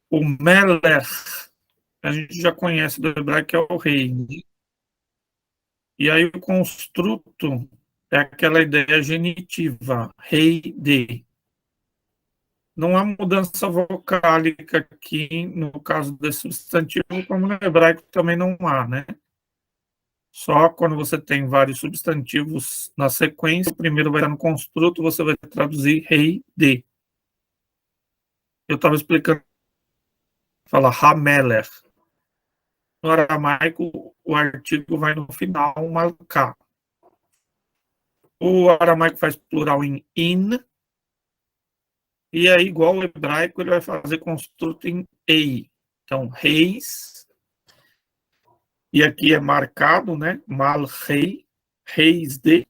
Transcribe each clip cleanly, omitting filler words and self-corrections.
O Melech, a gente já conhece do hebraico, que é o rei. E aí o construto é aquela ideia genitiva, rei de. Não há mudança vocálica aqui, no caso desse substantivo, como no hebraico também não há, né? Só quando você tem vários substantivos na sequência, o primeiro vai estar no construto, você vai traduzir rei de. Eu estava explicando, fala Hameler. No aramaico, o artigo vai no final, malká. O aramaico faz plural em in, e aí, igual o hebraico, ele vai fazer construto em ei. Então, reis, e aqui é marcado, né? Mal-rei, reis de,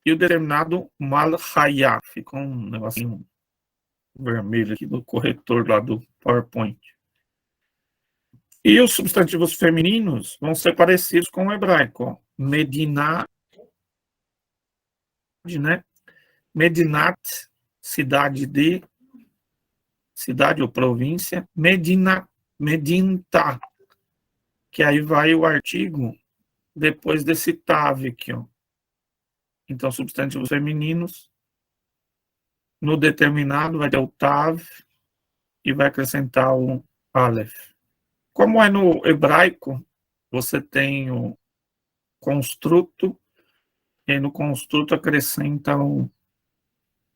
e o determinado mal-hayá. Ficou um negocinho vermelho aqui do corretor lá do PowerPoint. E os substantivos femininos vão ser parecidos com o hebraico. Ó. Medinah, né? Medinat, cidade de, cidade ou província. Medinta, que aí vai o artigo depois desse tav aqui, ó. Então, substantivos femininos, no determinado vai ter o tav e vai acrescentar o aleph. Como é no hebraico, você tem o construto, e no construto acrescenta o,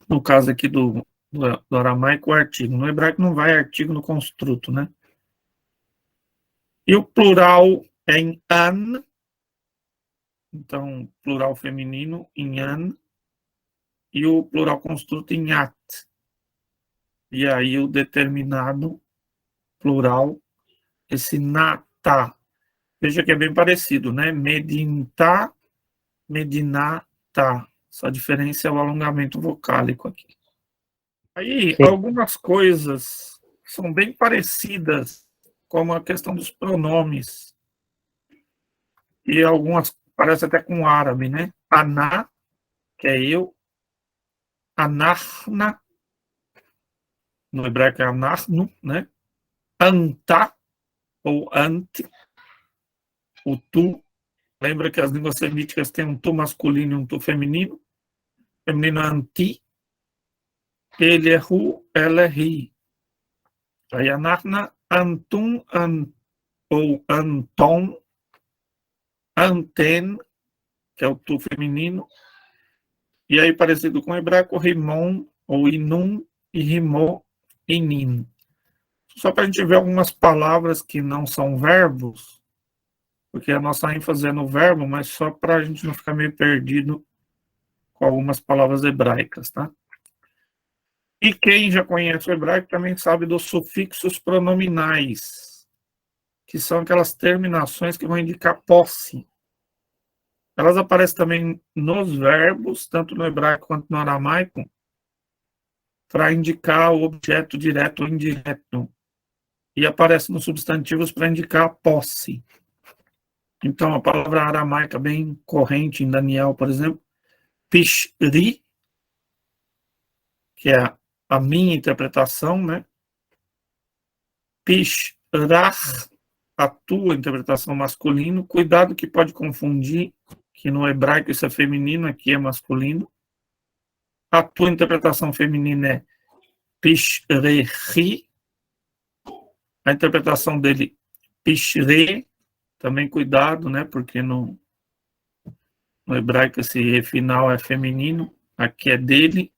no caso aqui do aramaico, o artigo. No hebraico não vai artigo no construto, né? E o plural é em an, então plural feminino em an, e o plural construto em at. E aí o determinado plural, esse nata. Veja que é bem parecido, né? Medinta, medinata. Só a diferença é o alongamento vocálico aqui. Aí, Sim. algumas coisas são bem parecidas, como a questão dos pronomes. E algumas parece até com o árabe, né? Aná, que é eu. Anahna, no hebraico é anahnu, né? Anta, ou ante, o tu. Lembra que as línguas semíticas têm um tu masculino e um tu feminino? Feminino é anti, ele é ru, ela é ri. Aí anahna, antum, ou anton, anten, que é o tu feminino. E aí, parecido com o hebraico, rimon, ou inum, e rimó, inim. Só para a gente ver algumas palavras que não são verbos, porque a nossa ênfase é no verbo, mas só para a gente não ficar meio perdido com algumas palavras hebraicas, tá? E quem já conhece o hebraico também sabe dos sufixos pronominais, que são aquelas terminações que vão indicar posse. Elas aparecem também nos verbos, tanto no hebraico quanto no aramaico, para indicar o objeto direto ou indireto. E aparece nos substantivos para indicar a posse. Então, a palavra aramaica bem corrente em Daniel, por exemplo, pishri, que é a minha interpretação, né? Pishrach, a tua interpretação masculino. Cuidado que pode confundir, que no hebraico isso é feminino, aqui é masculino. A tua interpretação feminina é pishrechi. A interpretação dele, pishre, também cuidado, né? Porque no hebraico esse e final é feminino, aqui é dele,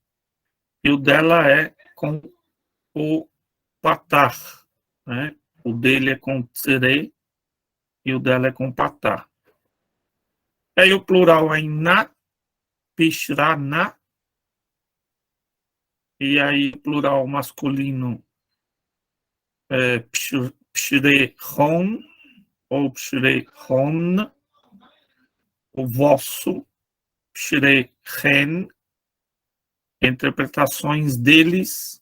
e o dela é com o patar, né? O dele é com tsere e o dela é com patar. Aí o plural é em na, pishrana, e aí plural masculino é pshrehon, ou pshrehon, o vosso, pshrehen, interpretações deles,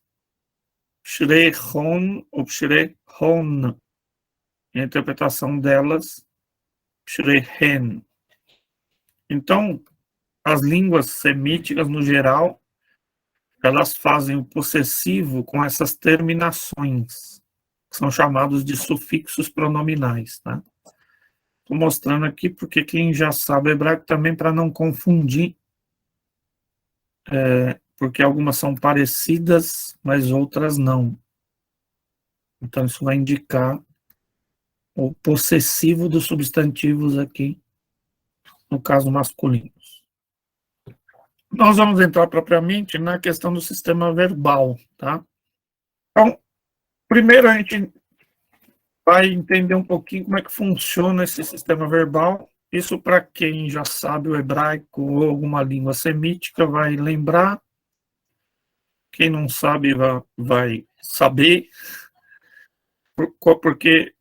pshrehon ou pshrehon, a interpretação delas, pshrehen. Então, as línguas semíticas, no geral, elas fazem o possessivo com essas terminações, que são chamados de sufixos pronominais, tá? Estou mostrando aqui porque quem já sabe hebraico também, para não confundir, porque algumas são parecidas, mas outras não. Então, isso vai indicar o possessivo dos substantivos aqui, no caso masculino. Nós vamos entrar propriamente na questão do sistema verbal, tá? Então, primeiro a gente vai entender um pouquinho como é que funciona esse sistema verbal. Isso para quem já sabe o hebraico ou alguma língua semítica vai lembrar. Quem não sabe vai saber, porque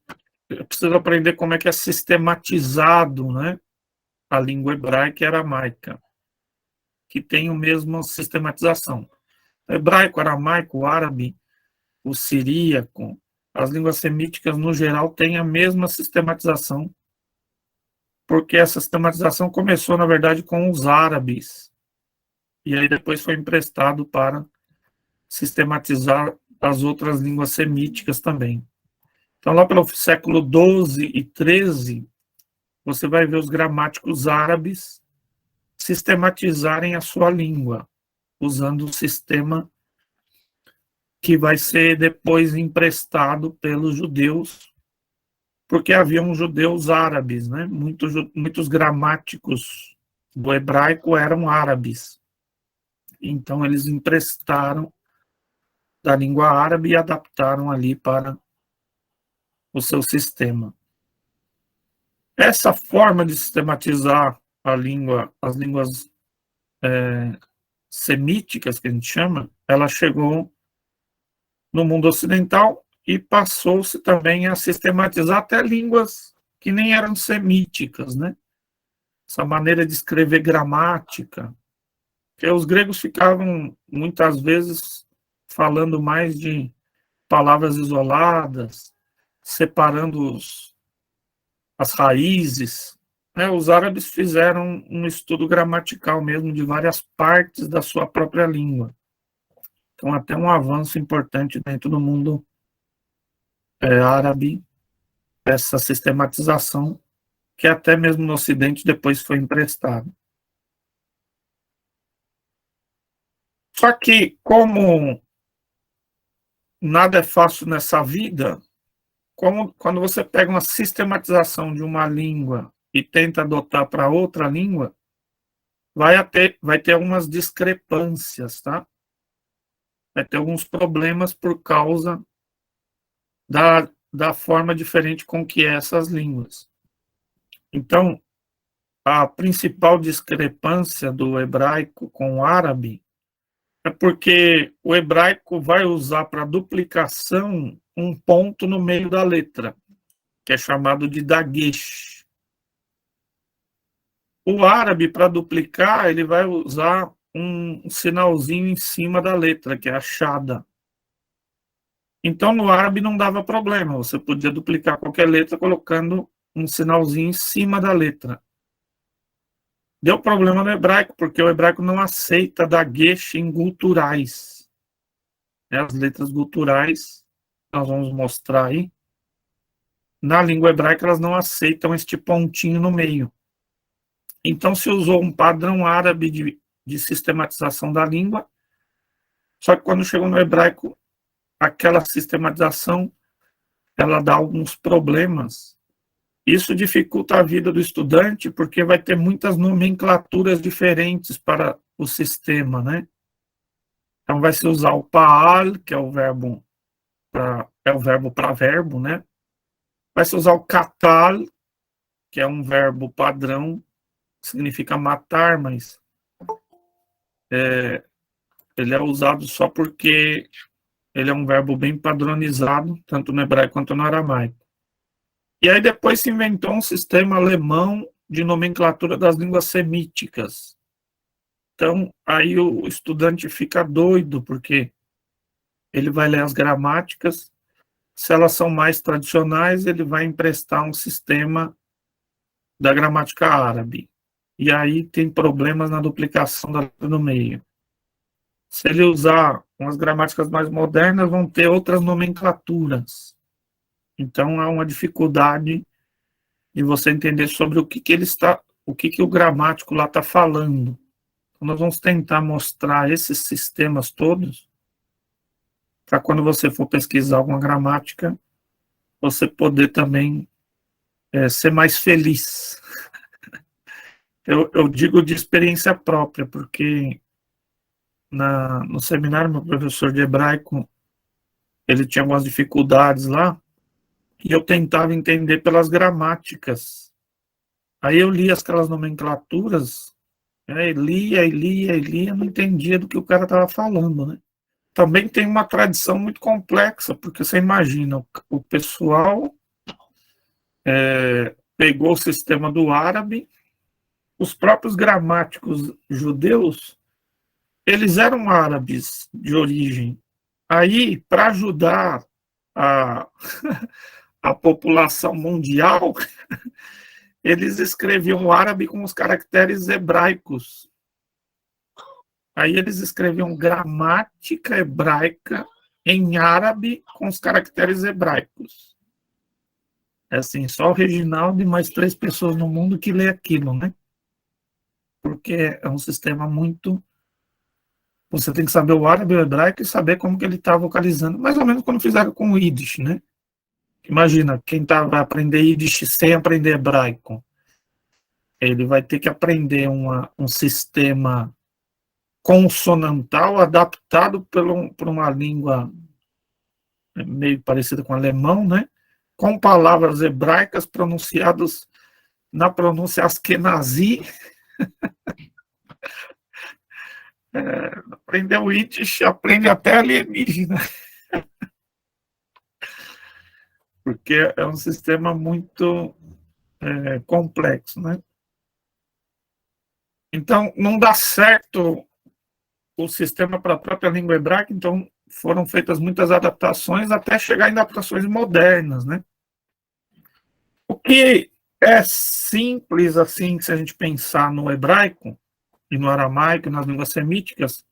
precisa aprender como é que é sistematizado, né, a língua hebraica e aramaica, que tem a mesma sistematização. O hebraico, aramaico, o árabe, o siríaco, as línguas semíticas no geral têm a mesma sistematização, porque essa sistematização começou, na verdade, com os árabes, e aí depois foi emprestado para sistematizar as outras línguas semíticas também. Então, lá pelo século XII e XIII, você vai ver os gramáticos árabes sistematizarem a sua língua, usando o sistema que vai ser depois emprestado pelos judeus, porque haviam judeus árabes, né? Muitos gramáticos do hebraico eram árabes. Então, eles emprestaram da língua árabe e adaptaram ali para o seu sistema. Essa forma de sistematizar a língua, as línguas semíticas, que a gente chama, ela chegou no mundo ocidental e passou-se também a sistematizar até línguas que nem eram semíticas, né? Essa maneira de escrever gramática, que os gregos ficavam muitas vezes falando mais de palavras isoladas, separando as raízes, né? Os árabes fizeram um estudo gramatical mesmo de várias partes da sua própria língua. Então, até um avanço importante dentro do mundo árabe, essa sistematização, que até mesmo no Ocidente depois foi emprestado. Só que, como nada é fácil nessa vida, quando você pega uma sistematização de uma língua e tenta adotar para outra língua, vai ter algumas discrepâncias, tá? Vai ter alguns problemas por causa da forma diferente com que é essas línguas. Então, a principal discrepância do hebraico com o árabe é porque o hebraico vai usar para duplicação um ponto no meio da letra, que é chamado de dagesh. O árabe, para duplicar, ele vai usar um sinalzinho em cima da letra, que é a shada. Então, no árabe não dava problema, você podia duplicar qualquer letra colocando um sinalzinho em cima da letra. Deu problema no hebraico, porque o hebraico não aceita dagesh em guturais. As letras guturais, nós vamos mostrar aí, na língua hebraica elas não aceitam este pontinho no meio. Então se usou um padrão árabe de sistematização da língua, só que quando chegou no hebraico, aquela sistematização, ela dá alguns problemas. Isso dificulta a vida do estudante, porque vai ter muitas nomenclaturas diferentes para o sistema, né? Então vai se usar o paal, que é o verbo para verbo, né? Vai se usar o katal, que é um verbo padrão, que significa matar, mas ele é usado só porque ele é um verbo bem padronizado, tanto no hebraico quanto no aramaico. E aí depois se inventou um sistema alemão de nomenclatura das línguas semíticas. Então, aí o estudante fica doido, porque ele vai ler as gramáticas, se elas são mais tradicionais, ele vai emprestar um sistema da gramática árabe. E aí tem problemas na duplicação da letra no meio. Se ele usar umas gramáticas mais modernas, vão ter outras nomenclaturas. Então, há uma dificuldade de você entender sobre o que, que ele está, o que, que o gramático lá está falando. Então, nós vamos tentar mostrar esses sistemas todos, para quando você for pesquisar alguma gramática, você poder também ser mais feliz. Eu digo de experiência própria, porque no seminário, meu professor de hebraico, ele tinha algumas dificuldades lá, e eu tentava entender pelas gramáticas. Aí eu lia aquelas nomenclaturas, lia, não entendia do que o cara estava falando, né? Também tem uma tradição muito complexa, porque você imagina, o pessoal pegou o sistema do árabe, os próprios gramáticos judeus, eles eram árabes de origem. Aí, para ajudar a, a população mundial, eles escreviam o árabe com os caracteres hebraicos. Aí eles escreviam gramática hebraica em árabe com os caracteres hebraicos. É assim, só o Reginaldo e mais 3 pessoas no mundo que lê aquilo, né? Porque é um sistema muito... Você tem que saber o árabe e o hebraico e saber como que ele está vocalizando, mais ou menos quando fizeram com o Yiddish, né? Imagina, quem vai aprender Yiddish sem aprender hebraico, ele vai ter que aprender um sistema consonantal adaptado por uma língua meio parecida com o alemão, né? Com palavras hebraicas pronunciadas na pronúncia Askenazi. Aprender o Yiddish, aprende até alienígena. Porque é um sistema muito complexo, né? Então, não dá certo o sistema para a própria língua hebraica, então foram feitas muitas adaptações até chegar em adaptações modernas, né? O que é simples, assim, se a gente pensar no hebraico e no aramaico, nas línguas semíticas,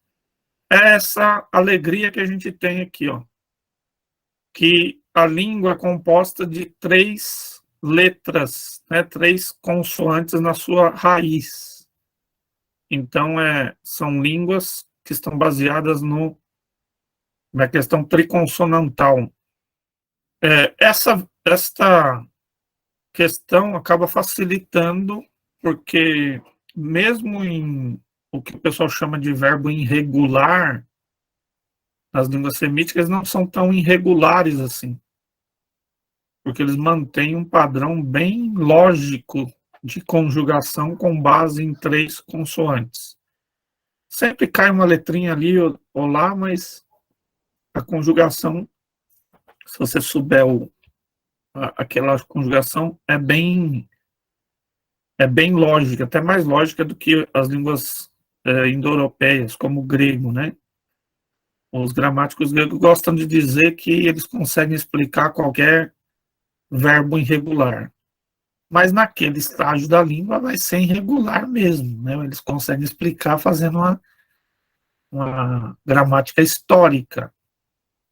é essa alegria que a gente tem aqui, ó, que a língua é composta de 3 letras, né, 3 consoantes na sua raiz. Então, são línguas que estão baseadas na questão triconsonantal. Esta questão acaba facilitando, porque mesmo em o que o pessoal chama de verbo irregular, as línguas semíticas não são tão irregulares assim, porque eles mantêm um padrão bem lógico de conjugação com base em 3 consoantes. Sempre cai uma letrinha ali ou lá, mas a conjugação, se você souber aquela conjugação, é bem lógica, até mais lógica do que as línguas indo-europeias, como o grego, né? Os gramáticos gregos gostam de dizer que eles conseguem explicar qualquer verbo irregular. Mas naquele estágio da língua vai ser irregular mesmo, né? Eles conseguem explicar fazendo uma gramática histórica.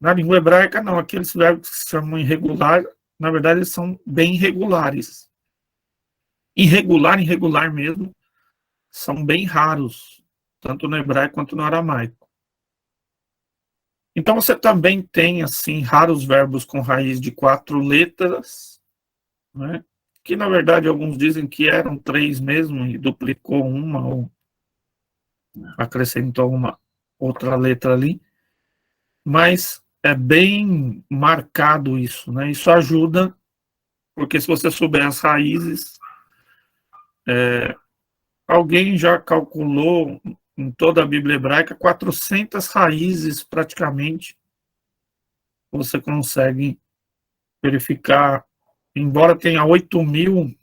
Na língua hebraica, não. Aqueles verbos que se chamam irregular, na verdade, eles são bem irregulares. Irregular mesmo, são bem raros, tanto no hebraico quanto no aramaico. Então, você também tem, assim, raros verbos com raiz de 4 letras, né? Que, na verdade, alguns dizem que eram 3 mesmo, e duplicou uma, ou acrescentou uma outra letra ali. Mas é bem marcado isso, né? Isso ajuda, porque se você souber as raízes, alguém já calculou em toda a Bíblia hebraica 400 raízes praticamente. Você consegue verificar, embora tenha 8.000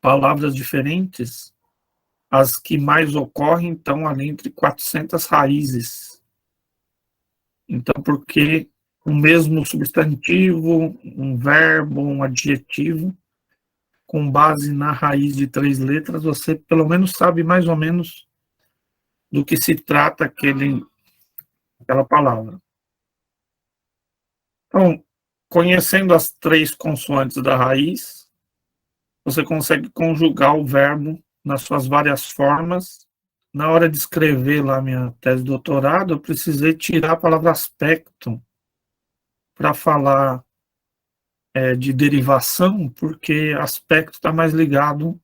palavras diferentes, as que mais ocorrem estão ali entre 400 raízes. Então, porque o mesmo substantivo, um verbo, um adjetivo, com base na raiz de 3 letras, você pelo menos sabe mais ou menos do que se trata aquela palavra. Então, conhecendo as 3 consoantes da raiz, você consegue conjugar o verbo nas suas várias formas. Na hora de escrever lá minha tese de doutorado, eu precisei tirar a palavra aspecto para falar de derivação, porque aspecto está mais ligado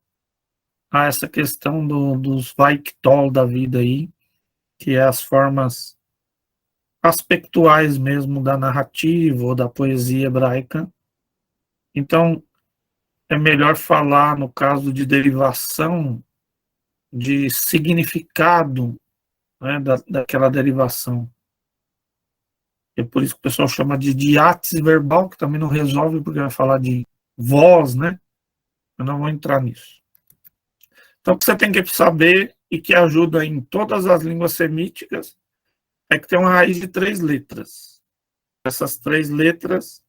a essa questão dos Vaiktol da vida aí, que é as formas aspectuais mesmo da narrativa ou da poesia hebraica. Então, é melhor falar, no caso de derivação, de significado, né, daquela derivação. É por isso que o pessoal chama de diátese verbal, que também não resolve, porque vai falar de voz, né? Eu não vou entrar nisso. Então, o que você tem que saber, e que ajuda em todas as línguas semíticas, é que tem uma raiz de 3 letras. Essas 3 letras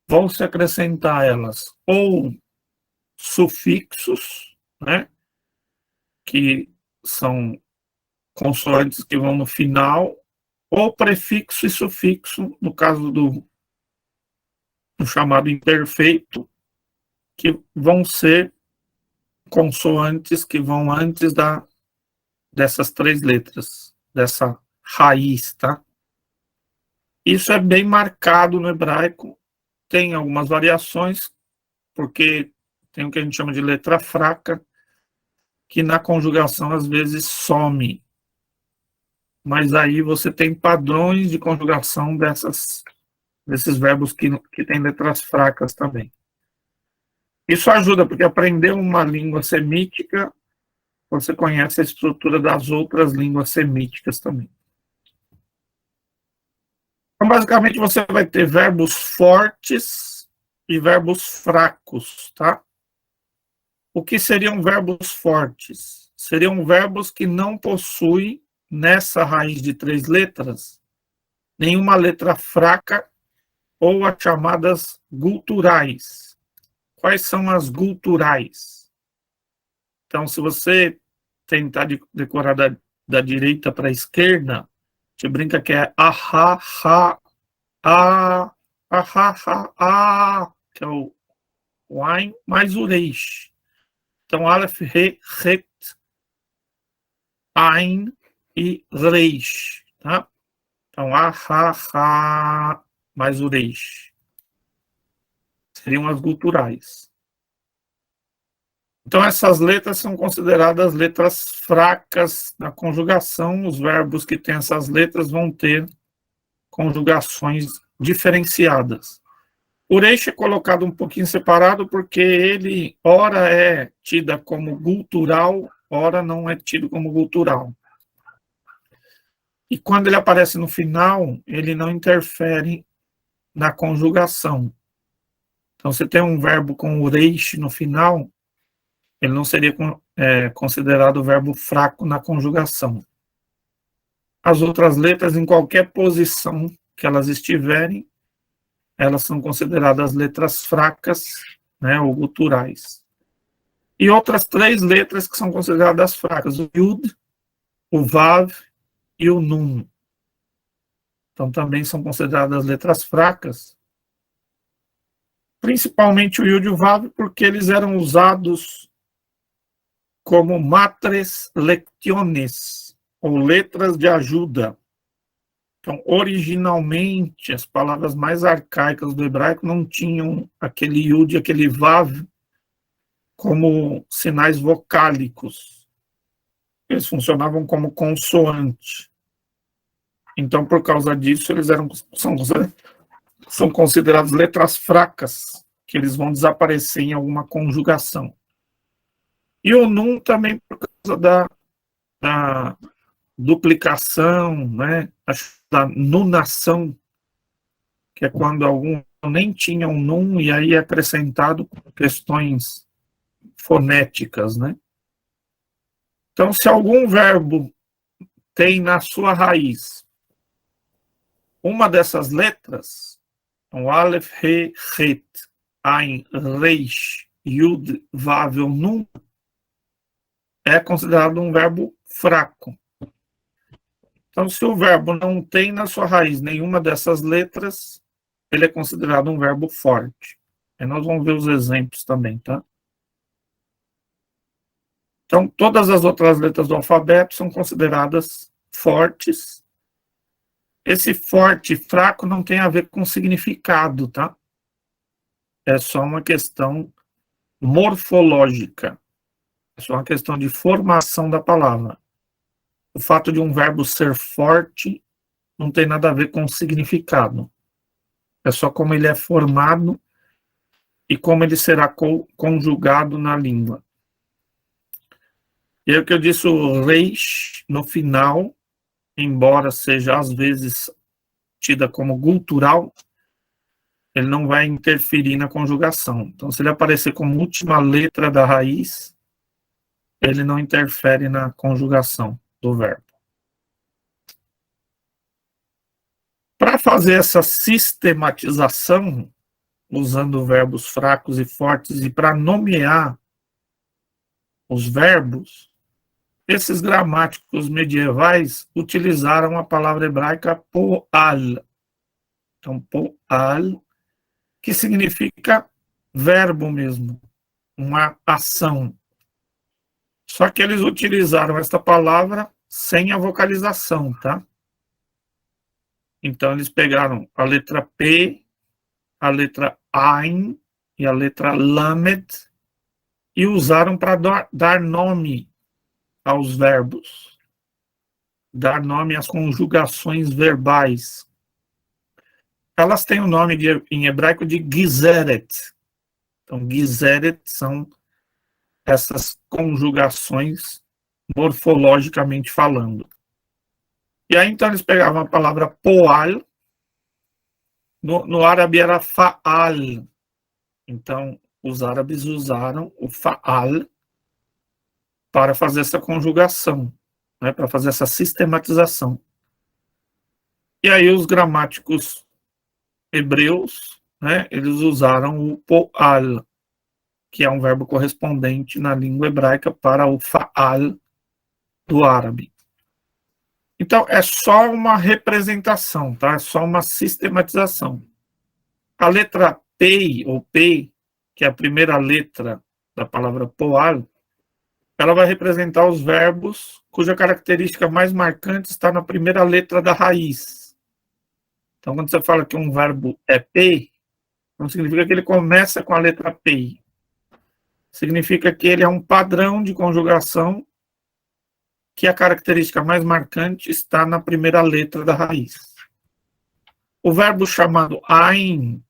vão se acrescentar a elas ou sufixos, né? Que são consoantes que vão no final, ou prefixo e sufixo, no caso do chamado imperfeito, que vão ser consoantes que vão antes dessas 3 letras, dessa raiz, tá? Isso é bem marcado no hebraico, tem algumas variações, porque tem o que a gente chama de letra fraca, que na conjugação às vezes some. Mas aí você tem padrões de conjugação desses verbos que têm letras fracas também. Isso ajuda, porque aprender uma língua semítica, você conhece a estrutura das outras línguas semíticas também. Então, basicamente, você vai ter verbos fortes e verbos fracos, tá? O que seriam verbos fortes? Seriam verbos que não possuem, nessa raiz de 3 letras, nenhuma letra fraca ou as chamadas guturais. Quais são as guturais? Então, se você tentar decorar da direita para a esquerda, a gente brinca que é ahá, ha, a, ahá, ha, a, que é o Ain mais o Reish. Então, Aleph, Re, Het, Ain e Reish, tá? Então, ahá, ha, mais o Reish. Seriam as guturais. Então, essas letras são consideradas letras fracas na conjugação. Os verbos que têm essas letras vão ter conjugações diferenciadas. O Reish é colocado um pouquinho separado porque ele, ora é tida como gutural, ora não é tido como gutural. E quando ele aparece no final, ele não interfere na conjugação. Então, você tem um verbo com o Reish no final, ele não seria considerado verbo fraco na conjugação. As outras letras, em qualquer posição que elas estiverem, elas são consideradas letras fracas, né, ou guturais. E outras 3 letras que são consideradas fracas, o Yud, o Vav e o Nun. Então também são consideradas letras fracas, principalmente o Yud e o Vav, porque eles eram usados como matres lectiones, ou letras de ajuda. Então, originalmente, as palavras mais arcaicas do hebraico não tinham aquele Yud e aquele Vav como sinais vocálicos. Eles funcionavam como consoante. Então, por causa disso, eles são considerados letras fracas, que eles vão desaparecer em alguma conjugação. E o Nun também por causa da duplicação, né, da nunação, que é quando algum nem tinha um Nun e aí é acrescentado questões fonéticas, né? Então, se algum verbo tem na sua raiz uma dessas letras, o Aleph, He, Het, Ain, Reish, Yud, Vav, Nun, é considerado um verbo fraco. Então, se o verbo não tem na sua raiz nenhuma dessas letras, ele é considerado um verbo forte. E nós vamos ver os exemplos também, tá? Então, todas as outras letras do alfabeto são consideradas fortes. Esse forte e fraco não tem a ver com significado, tá? É só uma questão morfológica. É só uma questão de formação da palavra. O fato de um verbo ser forte não tem nada a ver com significado. É só como ele é formado e como ele será conjugado na língua. E é o que eu disse, o reis, no final, embora seja às vezes tida como gutural, ele não vai interferir na conjugação. Então, se ele aparecer como última letra da raiz, ele não interfere na conjugação do verbo. Para fazer essa sistematização, usando verbos fracos e fortes, e para nomear os verbos, esses gramáticos medievais utilizaram a palavra hebraica poal. Então, poal, que significa verbo mesmo, uma ação. Só que eles utilizaram esta palavra sem a vocalização, tá? Então, eles pegaram a letra P, a letra Ain e a letra Lamed e usaram para dar nome aos verbos, dar nome às conjugações verbais. Elas têm o nome em hebraico de Gizeret. Então, Gizeret são essas conjugações morfologicamente falando. E aí, então, eles pegavam a palavra poal, no árabe era faal. Então, os árabes usaram o faal para fazer essa conjugação, né, para fazer essa sistematização. E aí, os gramáticos hebreus, né, eles usaram o poal, que é um verbo correspondente na língua hebraica para o faal do árabe. Então, é só uma representação, tá? É só uma sistematização. A letra P, ou P, que é a primeira letra da palavra poal, ela vai representar os verbos cuja característica mais marcante está na primeira letra da raiz. Então, quando você fala que um verbo é P, não significa que ele começa com a letra P. Significa que ele é um padrão de conjugação que a característica mais marcante está na primeira letra da raiz. O verbo chamado Ain,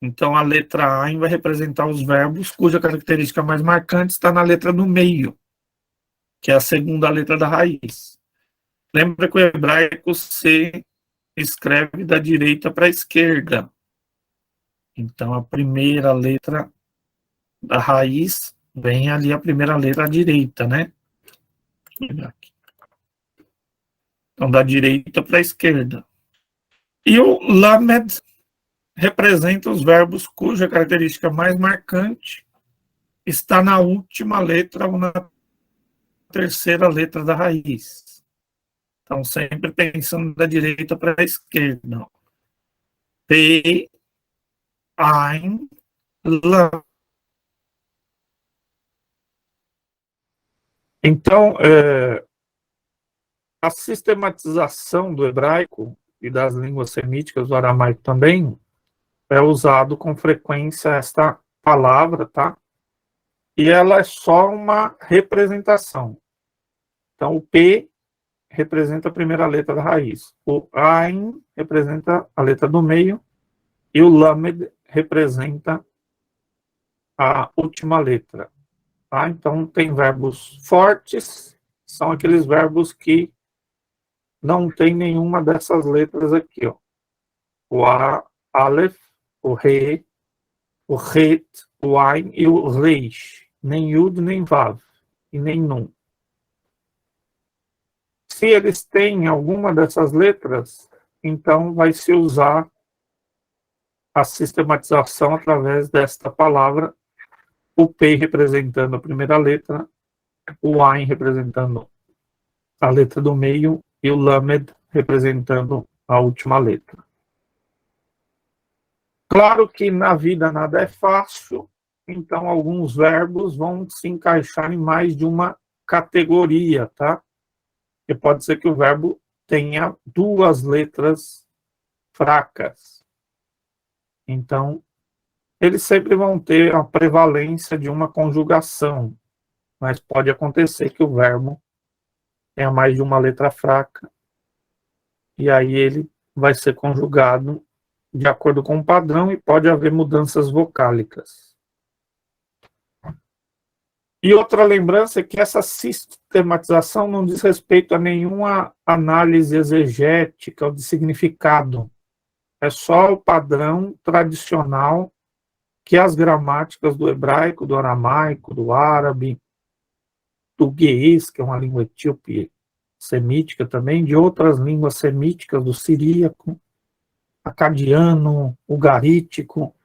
então a letra Ain vai representar os verbos cuja característica mais marcante está na letra do meio, que é a segunda letra da raiz. Lembra que o hebraico se escreve da direita para a esquerda. Então a primeira letra da raiz vem ali a primeira letra à direita, né? Então, da direita para a esquerda. E o lamed representa os verbos cuja característica mais marcante está na última letra ou na terceira letra da raiz. Então, sempre pensando da direita para a esquerda. P, Ain, Lam. Então, a sistematização do hebraico e das línguas semíticas, do aramaico também, é usado com frequência esta palavra, tá? E ela é só uma representação. Então, o P representa a primeira letra da raiz. O Ain representa a letra do meio. E o Lamed representa a última letra. Tá? Então, tem verbos fortes, são aqueles verbos que não tem nenhuma dessas letras aqui, ó. O A, Aleph, o Re, o Het, o Ain e o Reish. Nem Yud, nem Vav, e nem Nun. Se eles têm alguma dessas letras, então vai se usar a sistematização através desta palavra, o P representando a primeira letra, o Ain representando a letra do meio e o lamed representando a última letra. Claro que na vida nada é fácil, então alguns verbos vão se encaixar em mais de uma categoria, tá? E pode ser que o verbo tenha duas letras fracas. Então, eles sempre vão ter a prevalência de uma conjugação, mas pode acontecer que o verbo tenha mais de uma letra fraca, e aí ele vai ser conjugado de acordo com o padrão e pode haver mudanças vocálicas. E outra lembrança é que essa sistematização não diz respeito a nenhuma análise exegética ou de significado. É só o padrão tradicional que as gramáticas do hebraico, do aramaico, do árabe, do gueês, que é uma língua etíope semítica também, de outras línguas semíticas, do siríaco, acadiano, ugarítico,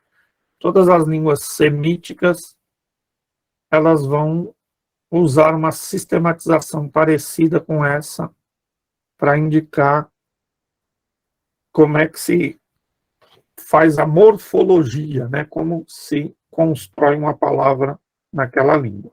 todas as línguas semíticas, elas vão usar uma sistematização parecida com essa para indicar como é que se faz a morfologia, né? Como se constrói uma palavra naquela língua.